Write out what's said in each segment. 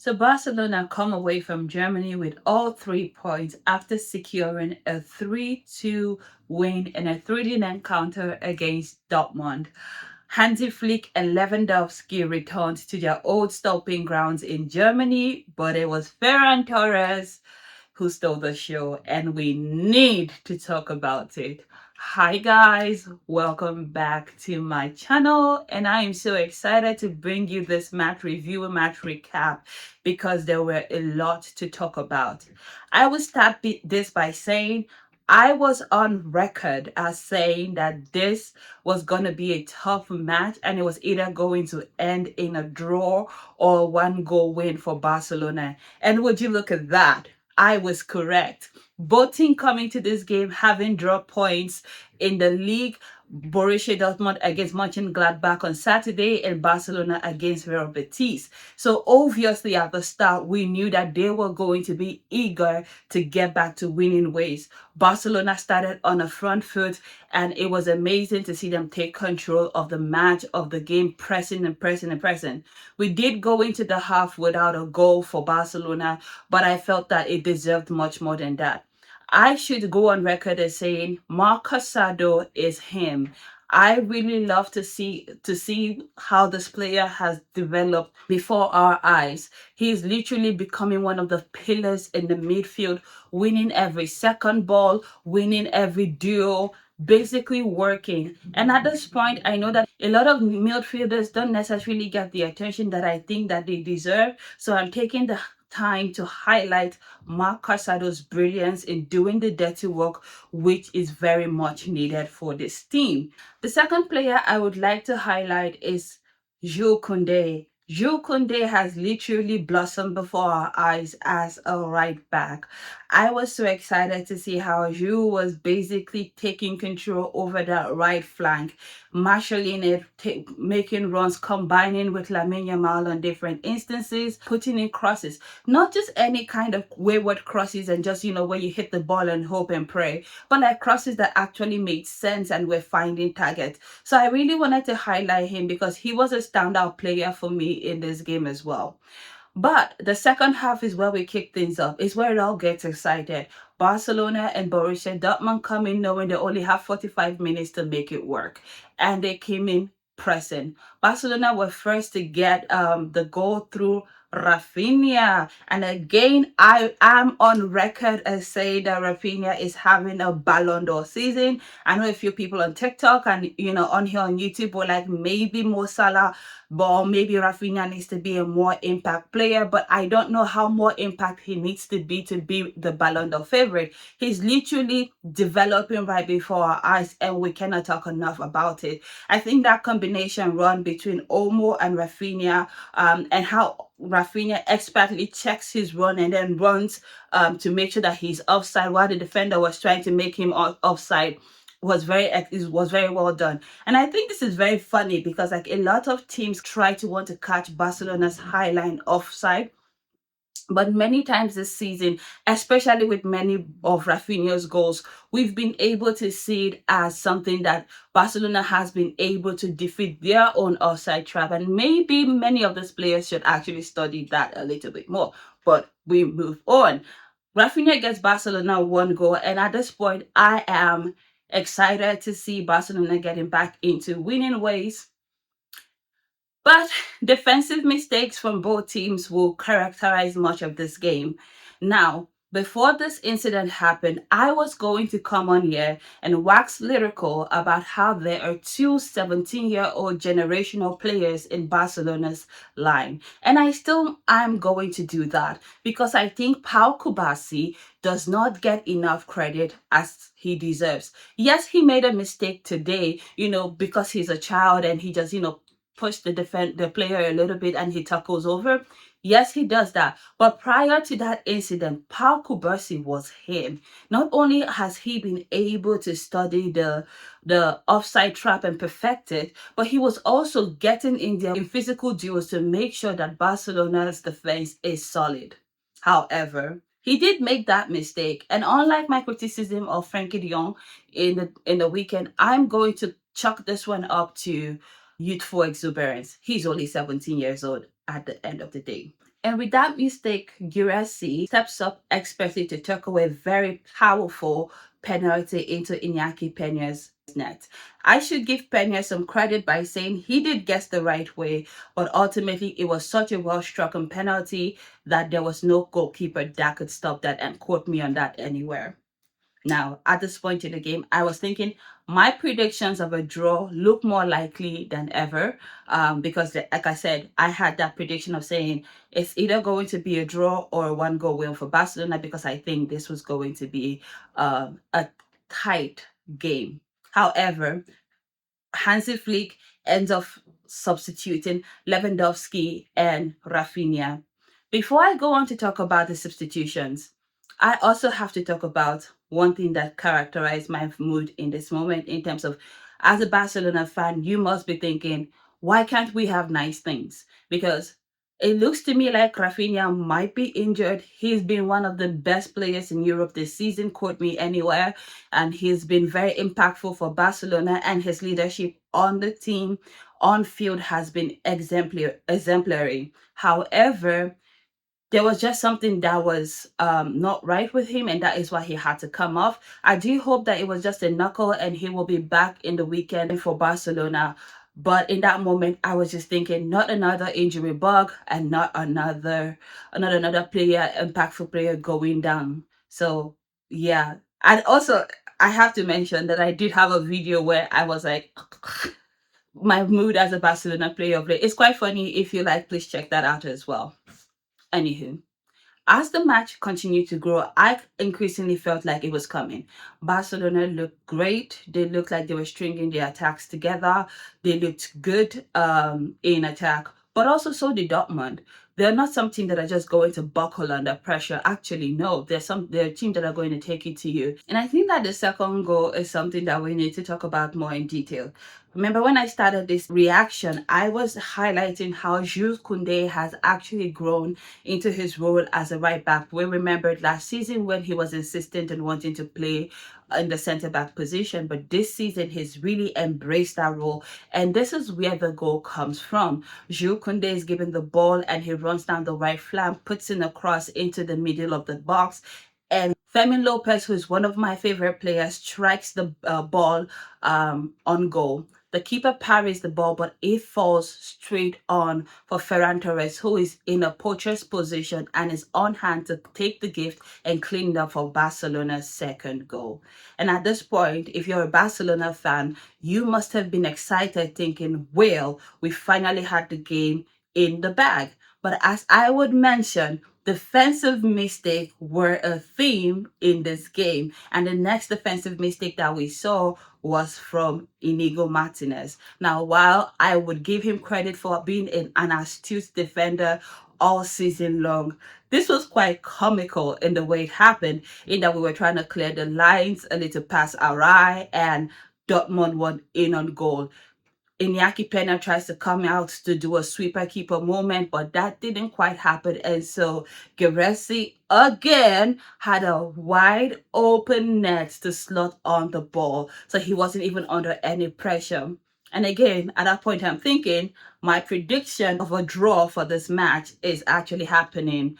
So Barcelona come away from Germany with all 3 points after securing a 3-2 win in a 3-0 encounter against Dortmund. Hansi Flick and Lewandowski returned to their old stomping grounds in Germany, but it was Ferran Torres who stole the show, and we need to talk about it. Hi, guys, welcome back to my channel, and I am so excited to bring you this match review and match recap because there were a lot to talk about. I will start this by saying I was on record as saying that this was going to be a tough match and it was either going to end in a draw or one goal win for Barcelona. And would you look at that? I was correct. Both teams coming to this game having draw points in the league. Borussia Dortmund against Mönchengladbach on Saturday and Barcelona against Real Betis. So obviously at the start, we knew that they were going to be eager to get back to winning ways. Barcelona started on a front foot and it was amazing to see them take control of the match, of the game, pressing and pressing and pressing. We did go into the half without a goal for Barcelona, but I felt that it deserved much more than that. I should go on record as saying Marc Casado is him. I really love to see how this player has developed before our eyes. He's literally becoming one of the pillars in the midfield, winning every second ball, winning every duel, basically working. And at this point, I know that a lot of midfielders don't necessarily get the attention that I think that they deserve. So I'm taking the time to highlight Marc Casado's brilliance in doing the dirty work, which is very much needed for this team. The second player I would like to highlight is Jules Kounde. Jules Kounde has literally blossomed before our eyes as a right back. I was so excited to see how Jules was basically taking control over that right flank, marshalling it, making runs, combining with Lamine Yamal on different instances, putting in crosses. Not just any kind of wayward crosses and just, where you hit the ball and hope and pray, but like crosses that actually made sense and were finding targets. So I really wanted to highlight him because he was a standout player for me in this game as well. But the second half is where we kick things up. It's where it all gets excited. Barcelona and Borussia Dortmund come in knowing they only have 45 minutes to make it work. And they came in pressing. Barcelona were first to get the goal through Raphinha. And again, I am on record as saying that Raphinha is having a Ballon d'Or season. I know a few people on TikTok and on here on YouTube were like, maybe Mo Salah, but maybe Raphinha needs to be a more impact player. But I don't know how more impact he needs to be the Ballon d'Or favorite. He's literally developing right before our eyes, and we cannot talk enough about it. I think that combination run between Olmo and Raphinha, and how Raphinha expertly checks his run and then runs to make sure that he's offside while the defender was trying to make him offside was very well done. And I think this is very funny because like a lot of teams try to want to catch Barcelona's high line offside. But many times this season, especially with many of Raphinha's goals, we've been able to see it as something that Barcelona has been able to defeat their own offside trap. And maybe many of these players should actually study that a little bit more. But we move on. Raphinha gets Barcelona one goal. And at this point, I am excited to see Barcelona getting back into winning ways. But defensive mistakes from both teams will characterize much of this game. Now, before this incident happened, I was going to come on here and wax lyrical about how there are two 17-year-old generational players in Barcelona's line. And I still am going to do that because I think Pau Curbasi does not get enough credit as he deserves. Yes, he made a mistake today, because he's a child and he just, push the player a little bit and he tackles over. Yes, he does that. But prior to that incident, Pau Curbasi was him. Not only has he been able to study the offside trap and perfect it, but he was also getting in there in physical duels to make sure that Barcelona's defense is solid. However, he did make that mistake. And unlike my criticism of Frankie de Jong in the weekend, I'm going to chuck this one up to youthful exuberance. He's only 17 years old at the end of the day. And with that mistake, Guirassy steps up expertly to tackle a very powerful penalty into Iñaki Peña's net. I should give Peña some credit by saying he did guess the right way, but ultimately it was such a well-struck penalty that there was no goalkeeper that could stop that, and quote me on that anywhere. Now, at this point in the game, I was thinking my predictions of a draw look more likely than ever, because, like I said, I had that prediction of saying it's either going to be a draw or a one-goal win for Barcelona, because I think this was going to be a tight game. However, Hansi Flick ends up substituting Lewandowski and Raphinha. Before I go on to talk about the substitutions, I also have to talk about one thing that characterized my mood in this moment, in terms of, as a Barcelona fan, you must be thinking, why can't we have nice things? Because it looks to me like Raphinha might be injured. He's been one of the best players in Europe this season, quote me anywhere, and he's been very impactful for Barcelona, and his leadership on the team, on field, has been exemplary. However, there was just something that was not right with him, and that is why he had to come off. I do hope that it was just a knuckle and he will be back in the weekend for Barcelona. But in that moment, I was just thinking, not another injury bug, and not another player, impactful player, going down. So yeah, and also I have to mention that I did have a video where I was like, my mood as a Barcelona player of late. It's quite funny. If you like, please check that out as well. Anywho, as the match continued to grow, I increasingly felt like it was coming. Barcelona looked great. They looked like they were stringing their attacks together. They looked good in attack, but also so did Dortmund. They're not some team that are just going to buckle under pressure. Actually, no, they're a team that are going to take it to you. And I think that the second goal is something that we need to talk about more in detail. Remember, when I started this reaction, I was highlighting how Jules Kounde has actually grown into his role as a right back. We remembered last season when he was insistent and wanting to play in the centre back position, but this season he's really embraced that role, and this is where the goal comes from. Jules Kounde is given the ball and he runs down the right flank, puts in a cross into the middle of the box, and Fermin Lopez, who is one of my favorite players, strikes the ball on goal. The keeper parries the ball, but it falls straight on for Ferran Torres, who is in a poacher's position and is on hand to take the gift and clean it up for Barcelona's second goal. And at this point, if you're a Barcelona fan, you must have been excited, thinking, well, we finally had the game in the bag. But as I would mention, defensive mistakes were a theme in this game. And the next defensive mistake that we saw was from Inigo Martinez. Now, while I would give him credit for being an astute defender all season long, this was quite comical in the way it happened, in that we were trying to clear the lines, a little pass awry, and Dortmund won in on goal. Iñaki Peña tries to come out to do a sweeper keeper moment, but that didn't quite happen. And so Guirassy again had a wide open net to slot on the ball. So he wasn't even under any pressure. And again, at that point, I'm thinking my prediction of a draw for this match is actually happening.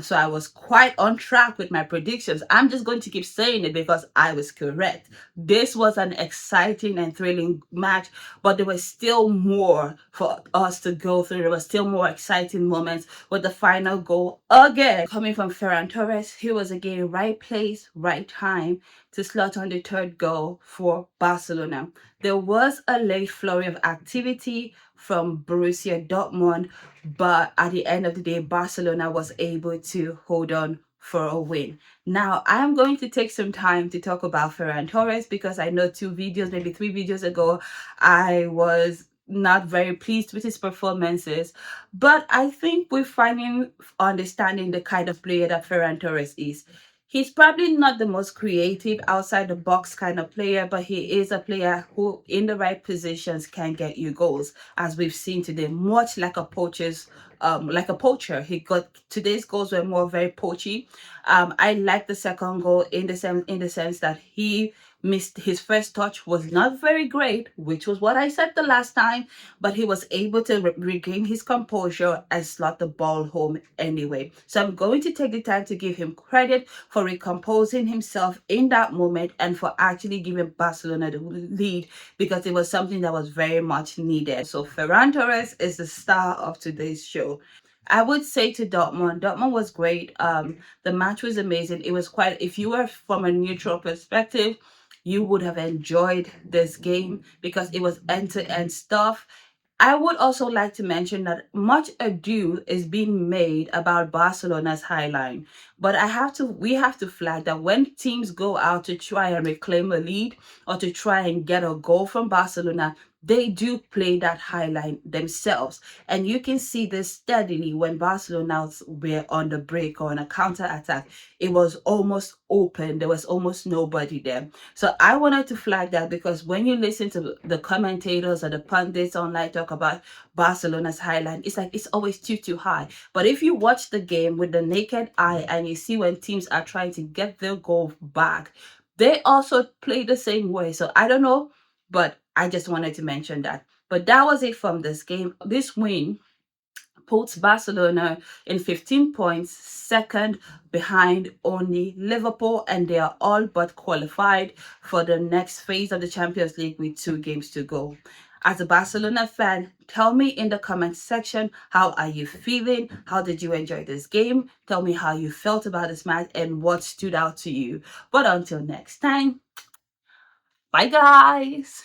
So I was quite on track with my predictions. I'm just going to keep saying it because I was correct. This was an exciting and thrilling match, but there was still more for us to go through. There was still more exciting moments, with the final goal again coming from Ferran Torres. He was again right place, right time to slot on the third goal for Barcelona. There was a late flurry of activity from Borussia Dortmund, but at the end of the day, Barcelona was able to hold on for a win. Now, I'm going to take some time to talk about Ferran Torres, because I know 2 videos, maybe 3 videos ago, I was not very pleased with his performances, but I think we're finally understanding the kind of player that Ferran Torres is. He's probably not the most creative, outside the box kind of player, but he is a player who, in the right positions, can get you goals, as we've seen today, much like a poacher. He got today's goals were more very poachy. I like the second goal in the sense that he missed his first touch was not very great, which was what I said the last time, but he was able to regain his composure and slot the ball home anyway. So I'm going to take the time to give him credit for recomposing himself in that moment and for actually giving Barcelona the lead, because it was something that was very much needed. So Ferran Torres is the star of today's show. I would say to Dortmund, Dortmund was great. The match was amazing. It was quite, if you were from a neutral perspective, you would have enjoyed this game because it was end-to-end stuff. I would also like to mention that much ado is being made about Barcelona's high line. But we have to flag that when teams go out to try and reclaim a lead or to try and get a goal from Barcelona, they do play that high line themselves. And you can see this steadily when Barcelona were on the break or on a counter attack. It was almost open. There was almost nobody there. So I wanted to flag that because when you listen to the commentators or the pundits online talk about Barcelona's highline, it's like it's always too high. But if you watch the game with the naked eye and you see when teams are trying to get their goal back, they also play the same way. So I don't know, but I just wanted to mention that. But that was it from this game. This win puts Barcelona in 15 points, second behind only Liverpool, and they are all but qualified for the next phase of the Champions League with 2 games to go. As a Barcelona fan, tell me in the comment section, how are you feeling? How did you enjoy this game? Tell me how you felt about this match and what stood out to you. But until next time, bye guys!